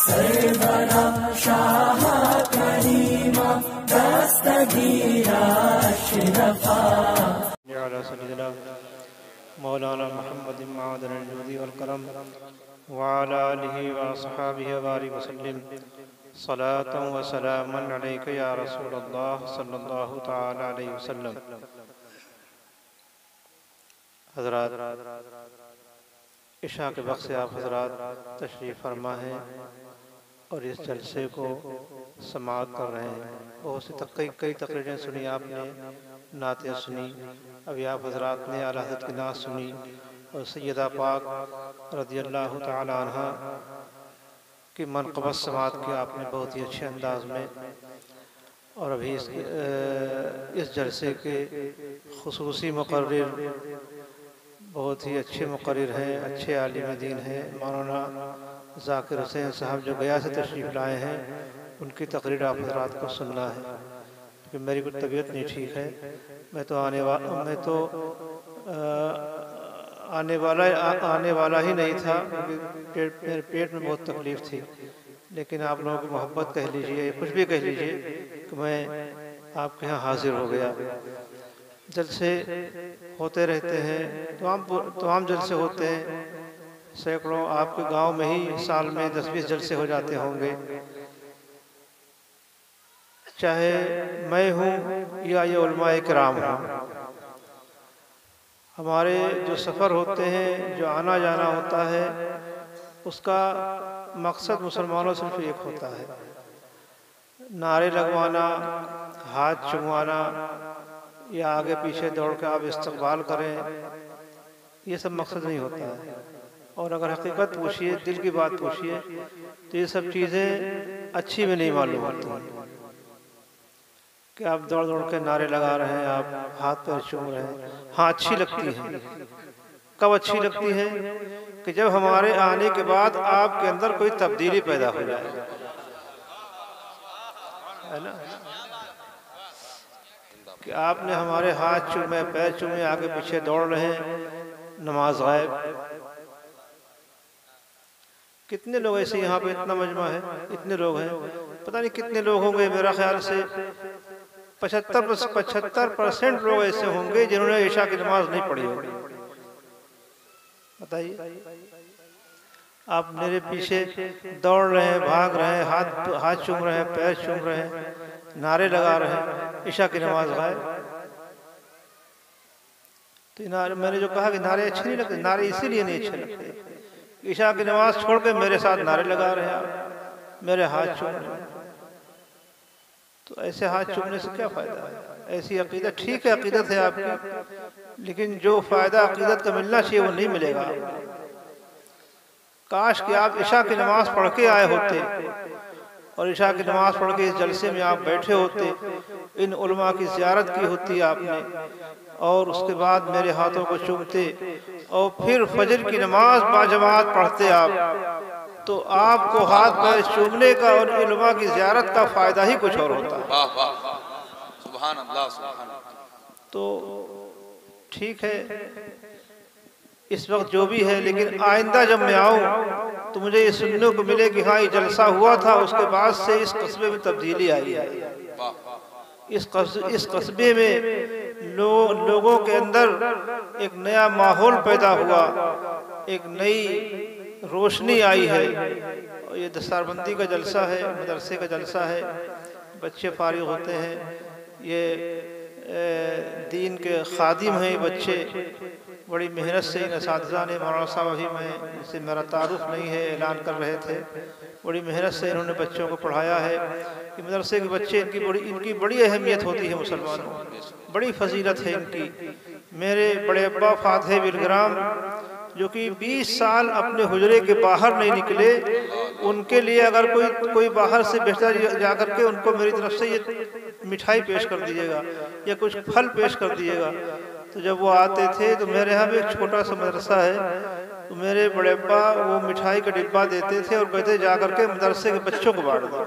सरवरा शाह करीमा दस्तगीरा अशरफा मौलाना मोहम्मद मदनी वल करम वाला आलिहि व अस्हाबिहि बारिक वसल्लम सलातन व सलामन अलैका या रसूलल्लाह सल्लल्लाहु तआला अलैहि वसल्लम। हज़रात, इशा के वक्त से आप हज़रात तशरीफ़ फरमा हैं और इस जलसे को समाअत कर रहे हैं। बहुत सी कई तकरीरें सुनी आपने, नातें सुनी, अभी आप हज़रात ने आला हज़रत की नात सुनी और सैयदा पाक रज़ियल्लाहु तआला अन्हा की मनक़बत समाअत की आपने बहुत ही अच्छे अंदाज में। और अभी इस जलसे के खुसूसी मुक़र्रिर बहुत ही अच्छे मुक़र्रिर हैं, अच्छे आलिम दीन हैं, मौलाना ज़ाकिर हुसैन साहब जो गया से तशरीफ़ लाए हैं। उनकी तकरीर आप हज़रात को सुनना है कि मेरी कुछ तबीयत नहीं ठीक है। मैं तो आने वाला ही नहीं था, मेरे पेट में बहुत तकलीफ़ थी। लेकिन आप लोगों की मोहब्बत कह लीजिए, कुछ भी कह लीजिए कि मैं आपके यहाँ हाजिर हो गया। जलसे होते रहते हैं, तमाम जलसे होते हैं, सैकड़ों आपके गांव में ही साल में 10-20 जलसे हो जाते होंगे। चाहे मैं हूँ या ये उलमाए किराम हूँ, हमारे जो सफ़र होते हैं, जो आना जाना होता है, उसका मकसद मुसलमानों सिर्फ एक होता है, नारे लगवाना, हाथ चुमवाना या आगे पीछे दौड़ के आप इस्तकबाल करें, ये सब मकसद नहीं होता है। और अगर हकीकत पूछिए, दिल की बात पूछिए, तो ये सब चीज़ें अच्छी भी नहीं मालूम होती हैं कि आप दौड़ दौड़ के नारे लगा रहे हैं, आप हाथ पैर चूम रहे हैं। हाँ, अच्छी लगती है। कब अच्छी लगती है? कि जब हमारे आने के बाद आपके अंदर कोई तब्दीली पैदा हो जाए, है ना, कि आपने हमारे हाथ चूमे, पैर चूमे, आगे पीछे दौड़ रहे हैं, नमाज गायब। कितने लोग ऐसे, यहाँ पे इतना मजमा है, इतने लोग हैं, पता नहीं कितने लोग होंगे, मेरा ख्याल से 75% लोग ऐसे होंगे जिन्होंने ईशा की नमाज नहीं पढ़ी होगी। बताइए, आप मेरे पीछे दौड़ रहे हैं, भाग रहे हैं, हाथ चूम रहे हैं, पैर चूम रहे हैं, नारे लगा रहे हैं, ईशा की नमाज गायब। तो मैंने जो कहा कि नारे अच्छे नहीं लगते, नारे इसीलिए नहीं अच्छे लगते, ईशा की नमाज छोड़ के मेरे साथ नारे लगा रहे हैं, मेरे हाथ चूम रहे हैं। तो ऐसे हाथ चूमने से क्या फ़ायदा है? ऐसी अकीदत, ठीक है अकीदत है आपकी, लेकिन जो फ़ायदा अकीदत का मिलना चाहिए वो नहीं मिलेगा। काश कि आप ईशा की नमाज पढ़ के आए होते और ईशा की नमाज पढ़ के इस जलसे में आप बैठे होते, इन उलमा की ज़ियारत की होती आपने, और उसके बाद मेरे हाथों को चूमते और फिर फजर की नमाज बाजमात पढ़ते आप, तो आपको हाथ पैर चूमने का और उलमा की ज़ियारत का फ़ायदा ही कुछ और होता है। सुभान अल्लाह, सुभान अल्लाह। तो ठीक है, इस वक्त जो भी है, लेकिन आइंदा जब मैं आऊँ तो मुझे ये सुनने को मिले कि हाँ, ये जलसा हुआ था, उसके बाद से इस कस्बे में तब्दीली आई है। इस कस्बे में लोगों के अंदर एक नया माहौल पैदा हुआ, एक नई रोशनी आई है। और ये दस्तारबंदी का जलसा है, मदरसे का जलसा है, बच्चे फारिग होते हैं, ये दीन के खादिम हैं बच्चे, बड़ी मेहनत से इन असातिज़ा ने, मौलाना साहब अभी मैं इससे मेरा तारुफ नहीं है, ऐलान कर रहे थे, बड़ी मेहनत से इन्होंने बच्चों को पढ़ाया है कि मदरसे के बच्चे, इनकी बड़ी अहमियत होती है मुसलमानों, बड़ी फजीलत है इनकी। मेरे बड़े अब्बा फातह बिलग्राम जो कि 20 साल अपने हुजरे के बाहर नहीं निकले, उनके लिए अगर कोई बाहर से बेहतर जा करके उनको मेरी तरफ से ये मिठाई पेश कर दीजिएगा या कुछ फल पेश कर दीजिएगा। तो जब वो आते थे तो मेरे यहाँ भी एक छोटा सा मदरसा है, तो मेरे बड़े अब्बा वो मिठाई का डिब्बा देते थे और कहते जा करके मदरसे के बच्चों को बांट दो,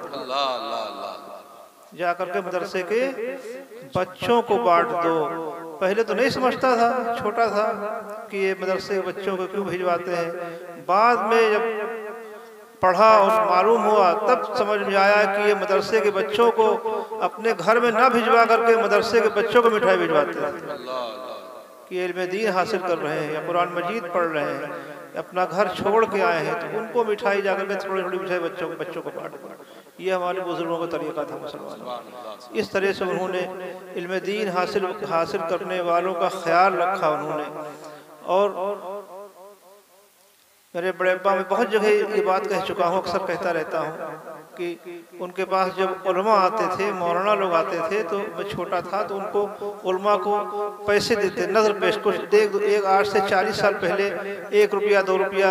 जा करके मदरसे के बच्चों को बांट दो। पहले तो नहीं समझता था, छोटा था कि ये मदरसे के बच्चों को क्यों भिजवाते हैं। बाद में जब पढ़ा और मालूम हुआ तब समझ में आया कि ये मदरसे के बच्चों को अपने घर में ना भिजवा करके मदरसे के बच्चों को मिठाई भिजवाते हैं कि इल्म दीन हासिल कर रहे हैं या कुरान मजीद पढ़ रहे हैं, अपना घर छोड़ के आए हैं तो उनको मिठाई जाकर के थोड़ी थोड़ी मिठाई बच्चों को बांट। ये हमारे बुजुर्गों का तरीका था मुसलमानों। इस तरह से उन्होंने इल्म दीन हासिल करने वालों का ख्याल रखा उन्होंने। और मेरे बड़े अब्बा में बहुत जगह ये बात कह चुका हूँ, अक्सर कहता रहता हूँ कि उनके पास जब उलमा आते थे, मौलाना लोग आते थे, तो मैं छोटा था तो उनको उलमा को पैसे देते, नजर पेश कुछ एक 8 से 40 साल पहले 1 रुपया 2 रुपया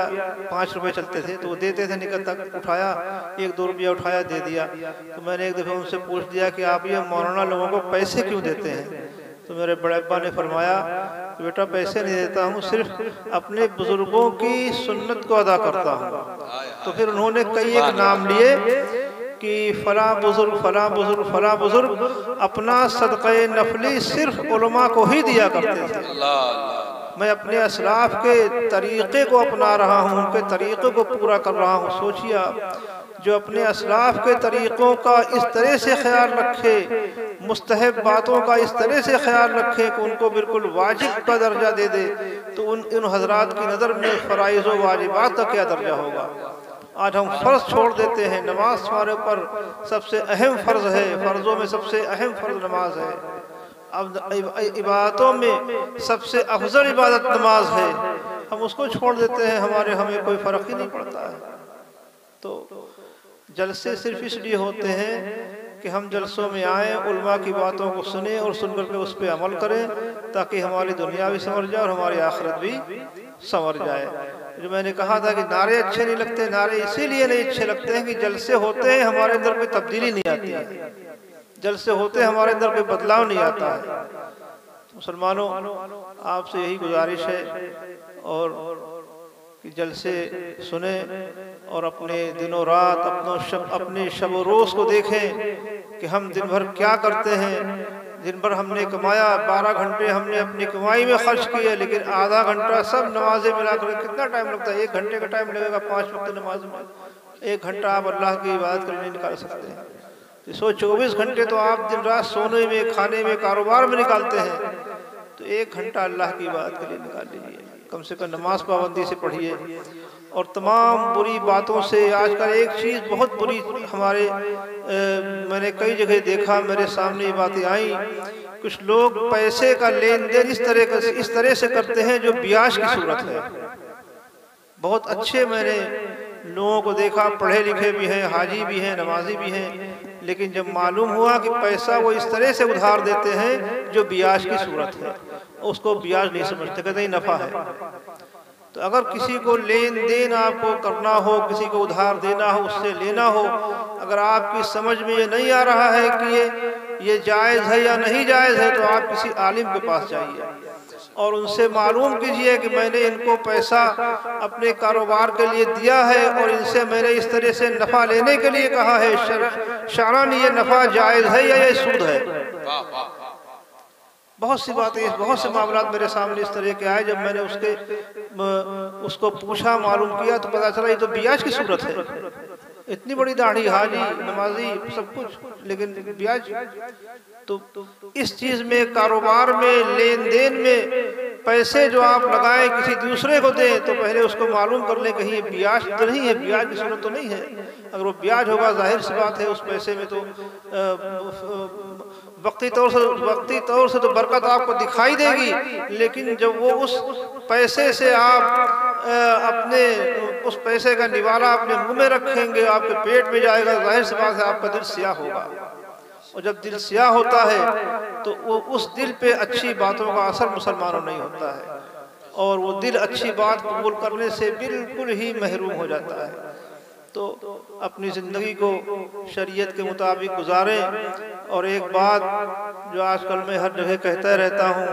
5 रुपये चलते थे तो वो देते थे, निकल तक उठाया 1-2 रुपया उठाया दे दिया। तो मैंने एक दफ़ा उनसे पूछ दिया कि आप ये मौलाना लोगों को पैसे क्यों देते हैं? तो मेरे बड़े अब्बा ने फरमाया कि बेटा पैसे नहीं देता हूँ, सिर्फ अपने बुजुर्गों की सुन्नत को अदा करता हूँ। तो फिर उन्होंने कई एक नाम लिए कि फला बुजुर्ग फला बुजुर्ग फला बुजुर्ग अपना सदक़े नफली सिर्फ उलमा को ही दिया करते थे। मैं अपने असलाफ के तरीक़े को अपना रहा हूँ, उनके तरीक़े को पूरा कर रहा हूँ। सोचिए आप, जो अपने असलाफ के तरीक़ों का इस तरह से ख्याल रखे, मुस्तहब बातों का इस तरह से ख्याल रखे कि उनको बिल्कुल वाजिब का दर्जा दे दे, तो उन हजरात की नज़र में फ़राइज़ व वाजिबात का क्या दर्जा होगा। आज हम फ़र्ज़ छोड़ देते हैं। नमाज हमारे ऊपर सबसे अहम फ़र्ज़ है, फ़र्ज़ों में सबसे अहम फ़र्ज़ नमाज है। अब इबादतों में सबसे अफजल इबादत नमाज है, हम उसको छोड़ देते हैं, हमें कोई फ़र्क ही नहीं पड़ता है। तो जलसे सिर्फ इसलिए होते हैं कि हम जलसों में आए, उलमा की बातों को सुने और सुन करके उस पर अमल करें, ताकि हमारी दुनिया भी संवर जाए और हमारी आखिरत भी संवर जाए। जो मैंने कहा था कि नारे अच्छे नहीं लगते, नारे इसीलिए नहीं अच्छे लगते हैं कि जलसे होते हैं हमारे अंदर कोई तब्दीली नहीं आती है, जलसे होते हैं हमारे अंदर कोई बदलाव नहीं आता है। मुसलमानों, आपसे यही गुजारिश है और कि जलसे सुने और अपने दिनों रात अपने शब रोज़ को देखें कि हम दिन भर क्या करते हैं। दिन भर हमने कमाया, 12 घंटे हमने अपनी कमाई में खर्च किए, लेकिन आधा घंटा सब नमाजें मिलाकर कितना टाइम लगता है? 1 घंटे का टाइम लगेगा 5 वक्त नमाज में। 1 घंटा आप अल्लाह की इबादत करने निकाल सकते हैं। 124 घंटे तो आप दिन रात सोने में, खाने में, कारोबार में निकालते हैं, तो 1 घंटा अल्लाह की इबादत के लिए निकाल लीजिए। कम से कम नमाज पाबंदी से पढ़िए और तमाम बुरी बातों से। आजकल एक चीज़ बहुत बुरी हमारे मैंने कई जगह देखा, मेरे सामने ये बातें आई, कुछ लोग पैसे का लेन देन इस तरह से करते हैं जो ब्याज की सूरत है। बहुत अच्छे मैंने लोगों को देखा, पढ़े लिखे भी हैं, हाजी भी हैं, नमाजी भी हैं, लेकिन जब मालूम हुआ कि पैसा वो इस तरह से उधार देते हैं जो ब्याज की सूरत है, उसको ब्याज नहीं समझते, कहते हैं नफ़ा है। तो अगर किसी को लेन देन आपको करना हो, किसी को उधार देना हो, उससे लेना हो, अगर आपकी समझ में ये नहीं आ रहा है कि ये जायज़ है या नहीं जायज़ है, तो आप किसी आलिम के पास जाइए और उनसे मालूम कीजिए कि मैंने इनको पैसा अपने कारोबार के लिए दिया है और इनसे मैंने इस तरह से नफ़ा लेने के लिए कहा है, शरअन ये नफ़ा जायज़ है या ये सूद है। बहुत सी बातें, बहुत से मामला मेरे सामने इस तरह के आए, जब मैंने उसको पूछा, मालूम किया, तो पता चला ये तो ब्याज की सूरत है। इतनी बड़ी दाढ़ी, हाजी, नमाजी, सब कुछ, लेकिन ब्याज। तो इस चीज़ में, कारोबार में, लेन देन में पैसे जो आप लगाएं किसी दूसरे को दें, तो पहले उसको मालूम कर लें कहीं ये ब्याज तो नहीं है, ब्याज की सूरत तो नहीं है। अगर वो ब्याज होगा, जाहिर सी बात है उस पैसे में तो वक्ती तौर से तो बरकत आपको दिखाई देगी, लेकिन जब वो उस पैसे से आप अपने उस पैसे का निवाला अपने मुंह में रखेंगे, आपके पेट में जाएगा, जाहिर सी बात है आपका दिल स्याह होगा। और जब दिल स्याह होता है तो वो उस दिल पे अच्छी बातों का असर मुसलमानों नहीं होता है, और वो दिल अच्छी बात कबूल करने से बिल्कुल ही महरूम हो जाता है। तो अपनी ज़िंदगी को शरीयत के मुताबिक गुजारें। और एक बात जो आजकल मैं हर जगह कहता रहता हूँ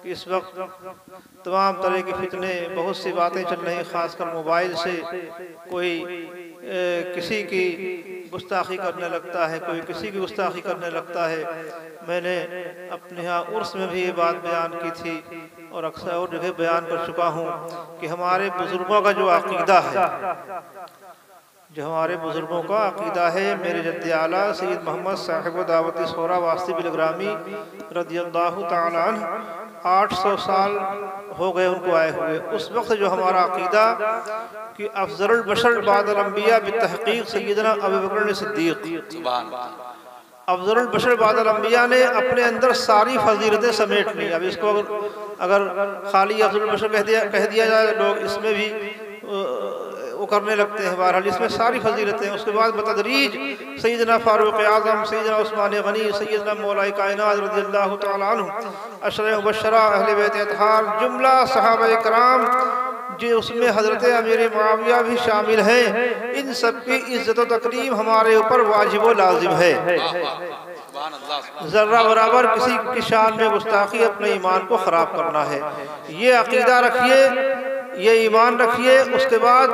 कि इस वक्त तमाम तरह के फितने, बहुत सी बातें चल रही हैं, ख़ासकर मोबाइल से। कोई किसी की गुस्ताखी करने लगता है, कोई किसी की गुस्ताखी करने लगता है। मैंने अपने यहाँ उर्स में भी ये बात बयान की थी और अक्सर और जगह बयान कर चुका हूँ कि हमारे बुज़ुर्गों का जो अक़ीदा है जो हमारे बुज़ुर्गों का अक़ीदा है। मेरे जद्द आला सैयद मोहम्मद साहिब दावत सोहरा वास्ती बिलग्रामी रज़ियल्लाहु तआला अन्हु 800 साल हो गए उनको आए हुए। उस वक्त जो हमारा अक़ीदा कि अफ़ज़लुल बशर बादल अंबिया बितहक़ीक़ सैयदना अबू बकर सिद्दीक़, अफ़ज़लुल बशर बादल अंबिया ने अपने अंदर सारी फजीलतें समेट ली। अब इसको अगर खाली अफ़ज़लुल बशर कह दिया जाए लोग इसमें भी वो करने लगते हैं। बहरहाल इसमें सारी फजीलतें। उसके बाद बतदरीज सैयदना फारूक आज़म, सैयदना उस्मान गनी, सैयदना मौला कायनात रज़ियल्लाहु तआला अन्हु, अशरे मुबश्शरा, अहले बैत अतहार, जुमला सहाबा कराम, जो उसमें हज़रत अमीर मुआविया भी शामिल हैं। इन सब की इज़्ज़त व तकरीम हमारे ऊपर वाजिब व लाजिम है। ज़र्रा बराबर किसी की शान में गुस्ताखी अपने ईमान को ख़राब करना है। ये अक़ीदा रखिए, ये ईमान रखिए। उसके बाद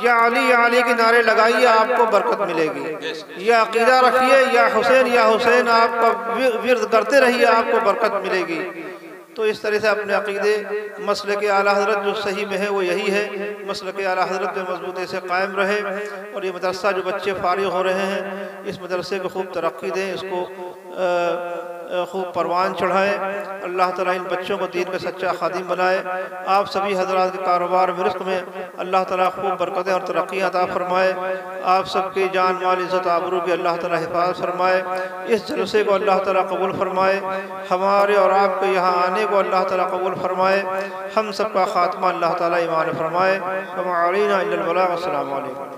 या अली के नारे लगाइए, आपको बरकत मिलेगी। या अक़ीदा रखिए, या हुसैन आपका विर्द करते रहिए, आपको बरकत मिलेगी। तो इस तरह से अपने अक़ीदे मसलक आला हज़रत जो सही में है वो यही है। मसलक आला हज़रत में मजबूती से कायम रहे। और ये मदरसा जो बच्चे फारिग हो रहे हैं, इस मदरसे को खूब तरक्की दें, इसको खूब परवान चढ़ाएँ। अल्लाह ताला इन बच्चों को दीन का सच्चा खादिम बनाए। आप सभी हज़रात के कारोबार में, रिज़्क़ में अल्लाह ताला खूब बरकतें और तरक्की अता फरमाए। आप सबकी जान माल इज़्ज़त आबरू की अल्लाह ताला हिफाज़त फरमाए। इस जलसे को अल्लाह ताला कबूल फरमाए। हमारे और आपके यहाँ आने को अल्लाह ताला कबूल फरमाए। हम सबका ख़ात्मा अल्लाह ताला ईमान फरमाए। वमा अलैना इल्लल बलाग। अस्सलामु अलैकुम।